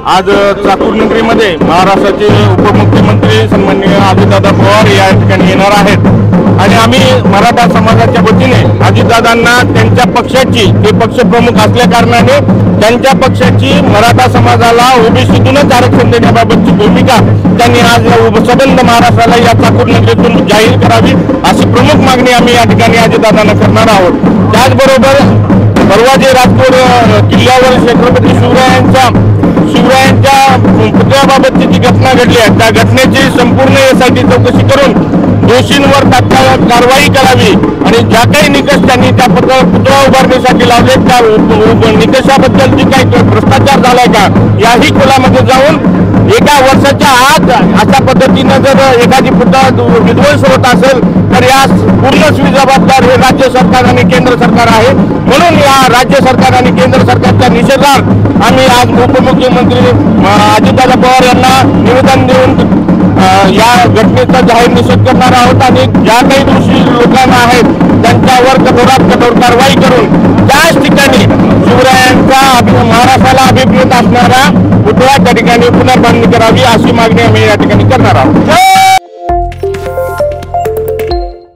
आज चाकूरनगरीमध्ये महाराष्ट्राचे उपमुख्यमंत्री सन्माननीय अजितदादा पवार या ठिकाणी येणार आहेत आणि आम्ही मराठा समाजाच्या वतीने अजितदादांना त्यांच्या पक्षाची ते पक्षप्रमुख असल्या कारणाने त्यांच्या पक्षाची मराठा समाजाला ओबीसीतूनच आरक्षण देण्याबाबतची भूमिका त्यांनी आज सबंध महाराष्ट्राला या चाकूरनगरीतून जाहीर करावी अशी प्रमुख मागणी आम्ही या ठिकाणी अजितदादांना करणार आहोत। त्याचबरोबर परवा जे राजकोट किल्ल्यावर छत्रपती शिवरायांच्या पुतळ्याबाबतची जी घटना घडली आहे त्या घटनेची संपूर्ण यासाठी चौकशी करून दोषींवर तात्काळ कारवाई करावी आणि ज्या काही निकष त्यांनी त्या पुतळा उभारण्यासाठी लावले त्या निकषाबद्दल जी काही भ्रष्टाचार झालाय का याही खोलामध्ये जाऊन एका वर्षाच्या आत अशा पद्धतीने जर एखादी पुतळा विध्वंस होत असेल तर यास पूर्ण जबाबदार हे राज्य सरकार आणि केंद्र सरकार आहे। म्हणून या राज्य सरकार आणि केंद्र सरकारच्या निषेधार्थ आम्ही आज उपमुख्यमंत्री अजितदादा पवार यांना निवेदन देऊन या घटनेचा जाहीर निषेध करणार आहोत आणि ज्या काही दोषी लोकांना आहेत त्यांच्यावर कठोरात कठोर कारवाई करून त्याच ठिकाणी शिवरायांचा महाराष्ट्राला अभिप्रेत असणारा पुतळा त्या ठिकाणी पुनर्बांधणी करावी अशी मागणी आम्ही या ठिकाणी करणार आहोत।